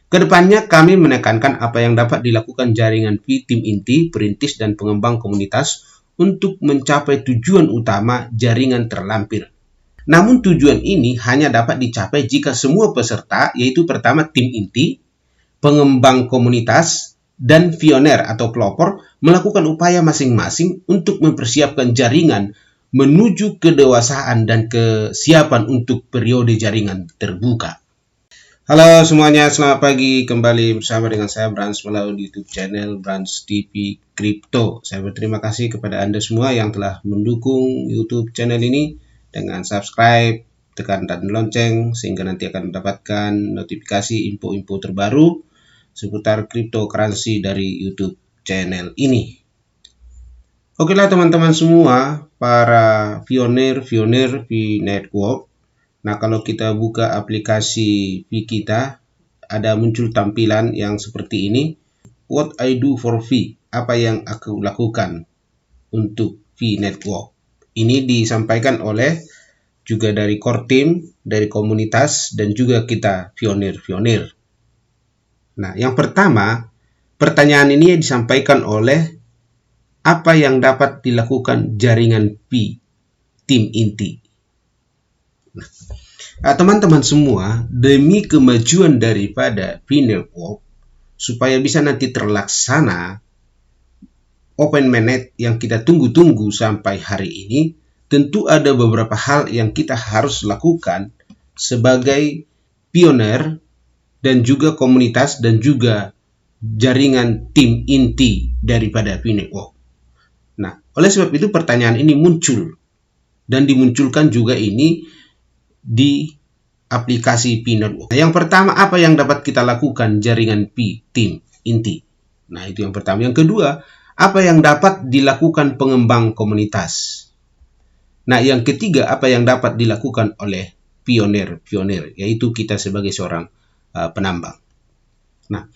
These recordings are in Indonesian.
Kedepannya kami menekankan apa yang dapat dilakukan jaringan tim inti, perintis, dan pengembang komunitas untuk mencapai tujuan utama jaringan terlampir. Namun tujuan ini hanya dapat dicapai jika semua peserta, yaitu pertama tim inti, pengembang komunitas, dan pioner atau pelopor melakukan upaya masing-masing untuk mempersiapkan jaringan menuju kedewasaan dan kesiapan untuk periode jaringan terbuka. Halo semuanya, selamat pagi. Kembali bersama dengan saya Brans melalui YouTube channel Brans TV Crypto. Saya berterima kasih kepada Anda semua yang telah mendukung YouTube channel ini dengan subscribe, tekan tanda lonceng sehingga nanti akan mendapatkan notifikasi info-info terbaru seputar cryptocurrency dari YouTube channel ini. Oke lah teman-teman semua, para pionir V-Network. Nah, kalau kita buka aplikasi V kita, ada muncul tampilan yang seperti ini. What I do for V, apa yang aku lakukan untuk V Network. Ini disampaikan oleh juga dari core team, dari komunitas, dan juga kita pionir. Nah, yang pertama, pertanyaan ini disampaikan oleh apa yang dapat dilakukan jaringan V, tim inti. Nah, teman-teman semua, demi kemajuan daripada V-Network, supaya bisa nanti terlaksana Open Mainnet yang kita tunggu-tunggu sampai hari ini, tentu ada beberapa hal yang kita harus lakukan sebagai pioner dan juga komunitas dan juga jaringan tim inti daripada V-Network. Nah, oleh sebab itu pertanyaan ini muncul dan dimunculkan juga ini di aplikasi V-Network. Yang pertama, apa yang dapat kita lakukan jaringan V, tim, inti? Nah, itu yang pertama. Yang kedua, apa yang dapat dilakukan pengembang komunitas? Nah, yang ketiga, apa yang dapat dilakukan oleh pionir, yaitu kita sebagai seorang penambang. Nah,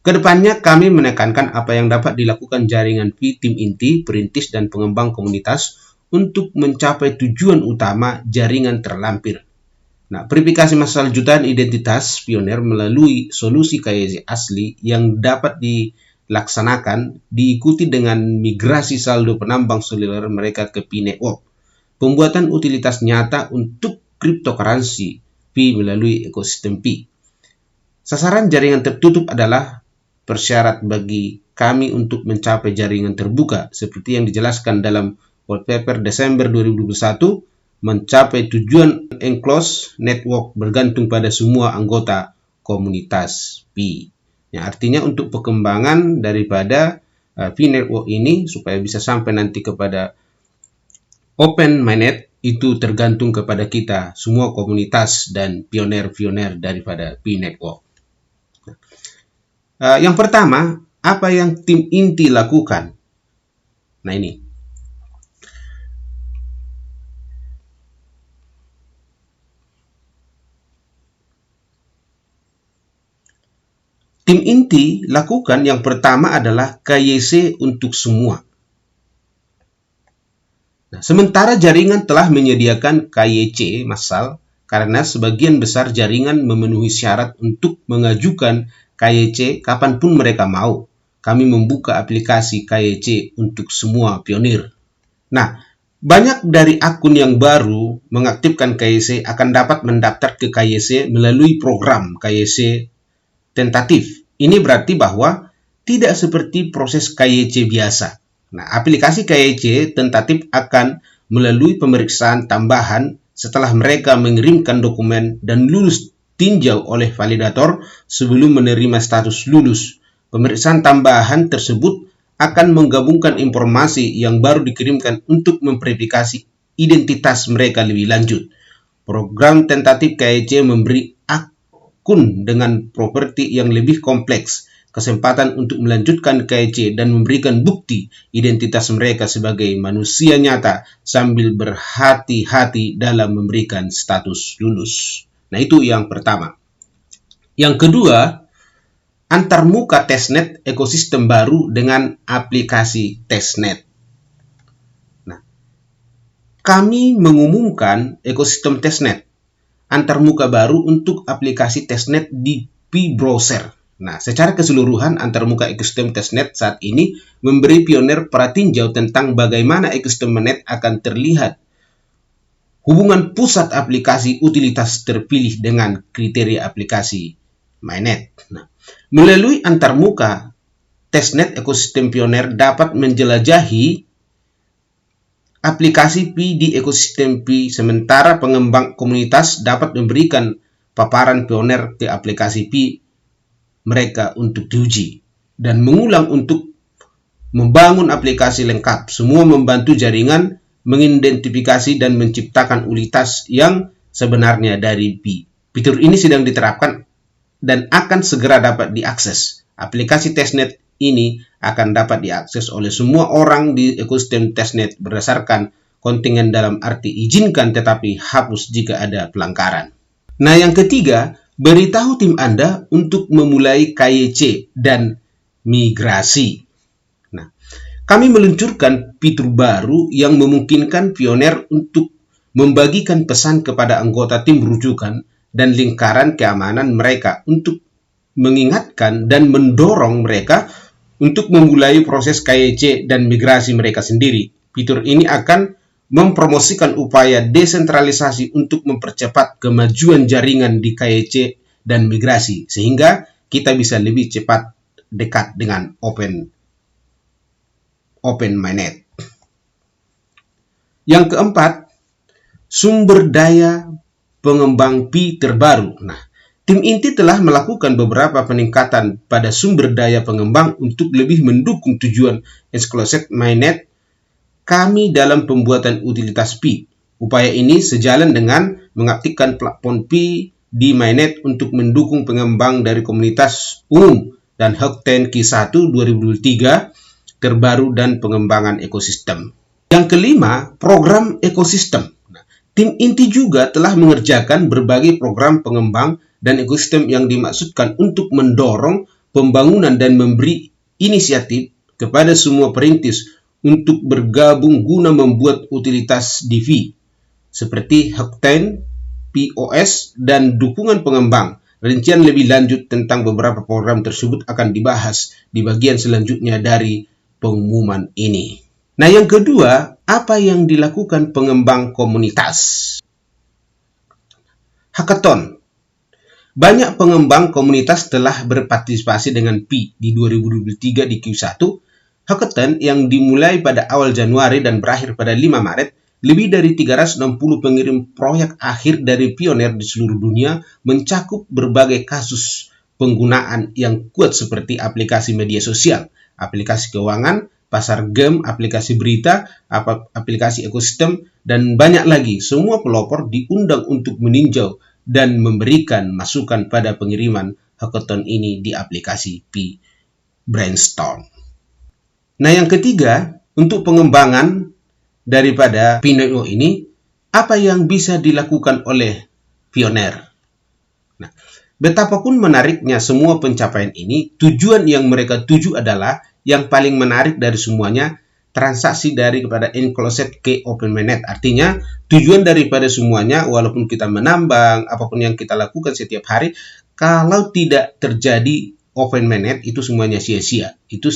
kedepannya kami menekankan apa yang dapat dilakukan jaringan V, tim inti, perintis, dan pengembang komunitas untuk mencapai tujuan utama jaringan terlampir. Nah, verifikasi massal jutaan identitas pioner melalui solusi KYC asli yang dapat dilaksanakan diikuti dengan migrasi saldo penambang seluler mereka ke V-Network. Pembuatan utilitas nyata untuk cryptocurrency V melalui ekosistem V. Sasaran jaringan tertutup adalah persyarat bagi kami untuk mencapai jaringan terbuka seperti yang dijelaskan dalam white paper Desember 2021. Mencapai tujuan enclosed network bergantung pada semua anggota komunitas V. Yang artinya untuk perkembangan daripada V-Network ini supaya bisa sampai nanti kepada Open Mainnet itu tergantung kepada kita semua komunitas dan pionir daripada V-Network. Yang pertama, apa yang tim inti lakukan? Nah, ini. Tim inti lakukan yang pertama adalah KYC untuk semua. Nah, sementara jaringan telah menyediakan KYC massal karena sebagian besar jaringan memenuhi syarat untuk mengajukan KYC kapanpun mereka mau. Kami membuka aplikasi KYC untuk semua pionir. Nah, banyak dari akun yang baru mengaktifkan KYC akan dapat mendaftar ke KYC melalui program KYC tentatif. Ini berarti bahwa tidak seperti proses KYC biasa. Nah, aplikasi KYC tentatif akan melalui pemeriksaan tambahan setelah mereka mengirimkan dokumen dan lulus tinjau oleh validator sebelum menerima status lulus. Pemeriksaan tambahan tersebut akan menggabungkan informasi yang baru dikirimkan untuk memverifikasi identitas mereka lebih lanjut. Program tentatif KYC memberi akun dengan properti yang lebih kompleks, kesempatan untuk melanjutkan KYC dan memberikan bukti identitas mereka sebagai manusia nyata sambil berhati-hati dalam memberikan status lulus. Nah, itu yang pertama. Yang kedua, antarmuka testnet ekosistem baru dengan aplikasi testnet. Nah, kami mengumumkan ekosistem testnet antarmuka baru untuk aplikasi testnet di V-Browser. Nah, secara keseluruhan antarmuka ekosistem testnet saat ini memberi Pioneer pratinjau tentang bagaimana ekosistem mainnet akan terlihat. Hubungan pusat aplikasi utilitas terpilih dengan kriteria aplikasi mainnet. Nah, melalui antarmuka testnet ekosistem Pioneer dapat menjelajahi aplikasi Pi di ekosistem Pi, sementara pengembang komunitas dapat memberikan paparan Pioneer ke aplikasi Pi mereka untuk diuji dan mengulang untuk membangun aplikasi lengkap. Semua membantu jaringan mengidentifikasi dan menciptakan utilitas yang sebenarnya dari Pi. Fitur ini sedang diterapkan dan akan segera dapat diakses. Aplikasi testnet ini akan dapat diakses oleh semua orang di ekosistem testnet berdasarkan kontingen, dalam arti izinkan tetapi hapus jika ada pelanggaran. Nah, yang ketiga, beritahu tim Anda untuk memulai KYC dan migrasi. Nah, kami meluncurkan fitur baru yang memungkinkan Pioneer untuk membagikan pesan kepada anggota tim rujukan dan lingkaran keamanan mereka untuk mengingatkan dan mendorong mereka untuk memulai proses KYC dan migrasi mereka sendiri. Fitur ini akan mempromosikan upaya desentralisasi untuk mempercepat kemajuan jaringan di KYC dan migrasi, sehingga kita bisa lebih cepat dekat dengan Open Mainnet. Yang keempat, sumber daya pengembang Pi terbaru. Nah, tim inti telah melakukan beberapa peningkatan pada sumber daya pengembang untuk lebih mendukung tujuan Exclusive Mainnet kami dalam pembuatan utilitas Pi. Upaya ini sejalan dengan mengaktifkan platform Pi di Mainnet untuk mendukung pengembang dari komunitas umum dan Hekten Q1 2023 terbaru dan pengembangan ekosistem. Yang kelima, program ekosistem. Tim inti juga telah mengerjakan berbagai program pengembang dan ekosistem yang dimaksudkan untuk mendorong pembangunan dan memberi inisiatif kepada semua perintis untuk bergabung guna membuat utilitas DeFi seperti Hekten, POS, dan dukungan pengembang. Rincian lebih lanjut tentang beberapa program tersebut akan dibahas di bagian selanjutnya dari pengumuman ini. Nah, yang kedua, apa yang dilakukan pengembang komunitas? Hackathon. Banyak pengembang komunitas telah berpartisipasi dengan Pi di 2023 di Q1. Hackathon yang dimulai pada awal Januari dan berakhir pada 5 Maret, lebih dari 360 pengirim proyek akhir dari Pioneer di seluruh dunia mencakup berbagai kasus penggunaan yang kuat seperti aplikasi media sosial, aplikasi keuangan, pasar game, aplikasi berita, aplikasi ekosistem, dan banyak lagi. Semua pelopor diundang untuk meninjau dan memberikan masukan pada pengiriman hackathon ini di aplikasi Pi Brainstorm. Nah, yang ketiga, untuk pengembangan daripada Pi.io ini, apa yang bisa dilakukan oleh Pioneer? Nah, betapapun menariknya semua pencapaian ini, tujuan yang mereka tuju adalah yang paling menarik dari semuanya, transaksi dari kepada enclosed ke Open Mainnet. Artinya, tujuan daripada semuanya, walaupun kita menambang, apapun yang kita lakukan setiap hari, kalau tidak terjadi Open Mainnet, itu semuanya sia-sia. Itu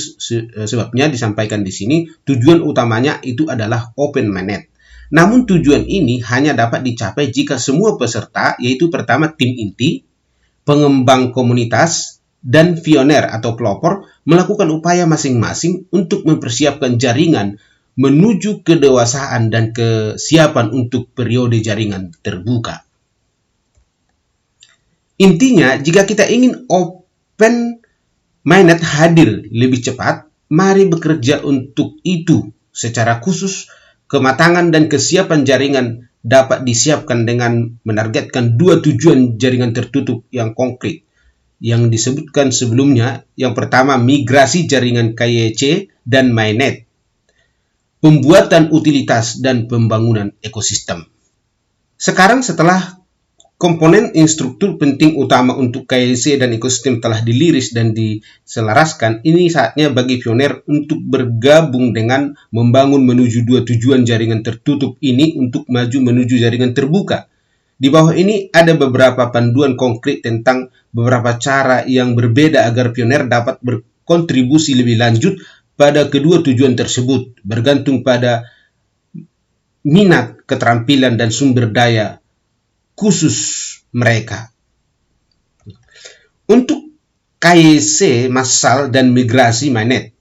sebabnya disampaikan di sini, tujuan utamanya itu adalah Open Mainnet. Namun tujuan ini hanya dapat dicapai jika semua peserta, yaitu pertama tim inti, pengembang komunitas, dan Pioneer atau pelopor melakukan upaya masing-masing untuk mempersiapkan jaringan menuju kedewasaan dan kesiapan untuk periode jaringan terbuka. Intinya, jika kita ingin Open Mainnet hadir lebih cepat, mari bekerja untuk itu. Secara khusus, kematangan dan kesiapan jaringan dapat disiapkan dengan menargetkan dua tujuan jaringan tertutup yang konkret yang disebutkan sebelumnya. Yang pertama, migrasi jaringan KYC dan Mainnet, pembuatan utilitas, dan pembangunan ekosistem. Sekarang setelah komponen instruktur penting utama untuk KYC dan ekosistem telah diliris dan diselaraskan, ini saatnya bagi Pioneer untuk bergabung dengan membangun menuju dua tujuan jaringan tertutup ini untuk maju menuju jaringan terbuka. Di bawah ini ada beberapa panduan konkret tentang beberapa cara yang berbeda agar pioner dapat berkontribusi lebih lanjut pada kedua tujuan tersebut, bergantung pada minat, keterampilan, dan sumber daya khusus mereka. Untuk KYC massal dan migrasi mainnet.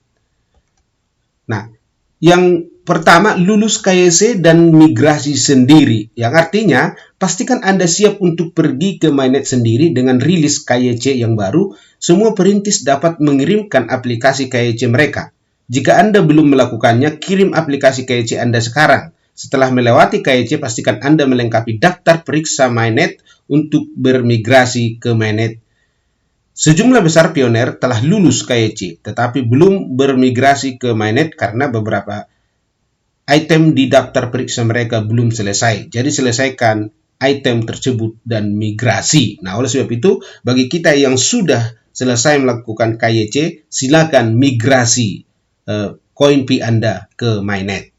Nah, yang pertama, lulus KYC dan migrasi sendiri, yang artinya pastikan Anda siap untuk pergi ke mainnet sendiri dengan rilis KYC yang baru. Semua perintis dapat mengirimkan aplikasi KYC mereka. Jika Anda belum melakukannya, kirim aplikasi KYC Anda sekarang. Setelah melewati KYC, pastikan Anda melengkapi daftar periksa mainnet untuk bermigrasi ke mainnet. Sejumlah besar pioner telah lulus KYC, tetapi belum bermigrasi ke mainnet karena beberapa item di daftar periksa mereka belum selesai. Jadi selesaikan item tersebut dan migrasi. Nah, oleh sebab itu, bagi kita yang sudah selesai melakukan KYC, silakan migrasi koin Pi Anda ke mainnet.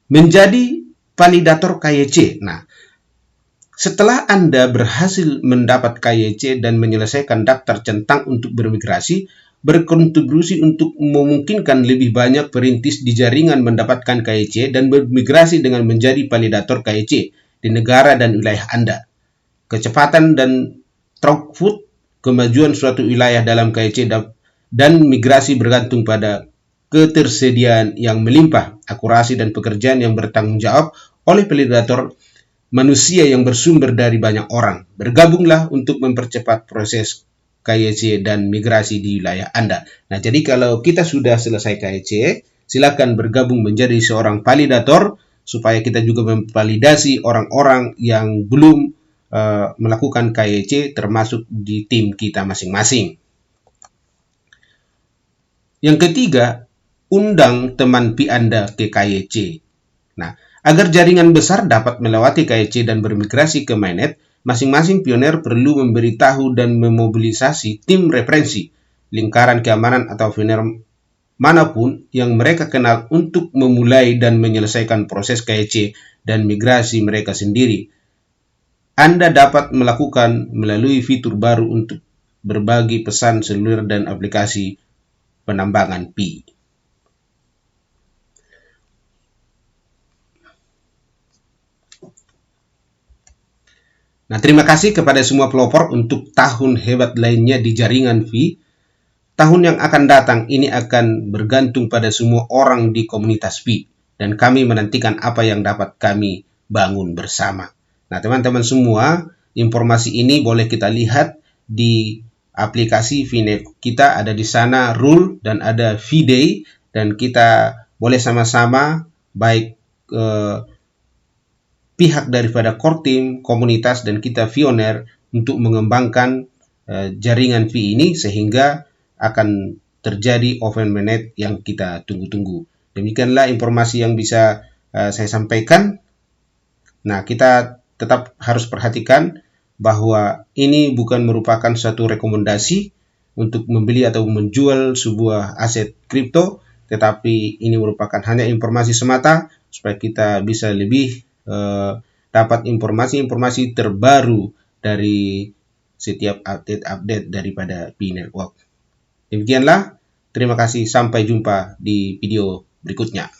Menjadi validator KYC. Nah, setelah Anda berhasil mendapat KYC dan menyelesaikan daftar centang untuk bermigrasi, berkontribusi untuk memungkinkan lebih banyak perintis di jaringan mendapatkan KYC dan bermigrasi dengan menjadi validator KYC di negara dan wilayah Anda. Kecepatan dan throughput kemajuan suatu wilayah dalam KYC dan migrasi bergantung pada ketersediaan yang melimpah, akurasi dan pekerjaan yang bertanggung jawab oleh validator manusia yang bersumber dari banyak orang. Bergabunglah untuk mempercepat proses KYC dan migrasi di wilayah Anda. Nah, jadi kalau kita sudah selesai KYC, silakan bergabung menjadi seorang validator supaya kita juga memvalidasi orang-orang yang belum melakukan KYC termasuk di tim kita masing-masing. Yang ketiga, undang teman Pi Anda ke KYC. Nah, agar jaringan besar dapat melewati KYC dan bermigrasi ke mainnet, masing-masing pioner perlu memberitahu dan memobilisasi tim referensi, lingkaran keamanan atau pioner manapun yang mereka kenal untuk memulai dan menyelesaikan proses KYC dan migrasi mereka sendiri. Anda dapat melakukan melalui fitur baru untuk berbagi pesan seluler dan aplikasi penambangan Pi. Nah, terima kasih kepada semua pelopor untuk tahun hebat lainnya di jaringan Pi. Tahun yang akan datang ini akan bergantung pada semua orang di komunitas Pi. Dan kami menantikan apa yang dapat kami bangun bersama. Nah, teman-teman semua, informasi ini boleh kita lihat di aplikasi VNet. Kita ada di sana rule dan ada V-Day. Dan kita boleh sama-sama baik pihak daripada core team, komunitas, dan kita pioner untuk mengembangkan jaringan Pi ini sehingga akan terjadi open mainnet yang kita tunggu-tunggu. Demikianlah informasi yang bisa saya sampaikan. Nah, kita tetap harus perhatikan bahwa ini bukan merupakan suatu rekomendasi untuk membeli atau menjual sebuah aset kripto, tetapi ini merupakan hanya informasi semata supaya kita bisa lebih dapat informasi-informasi terbaru dari setiap update-update daripada Pi Network. Demikianlah, terima kasih, sampai jumpa di video berikutnya.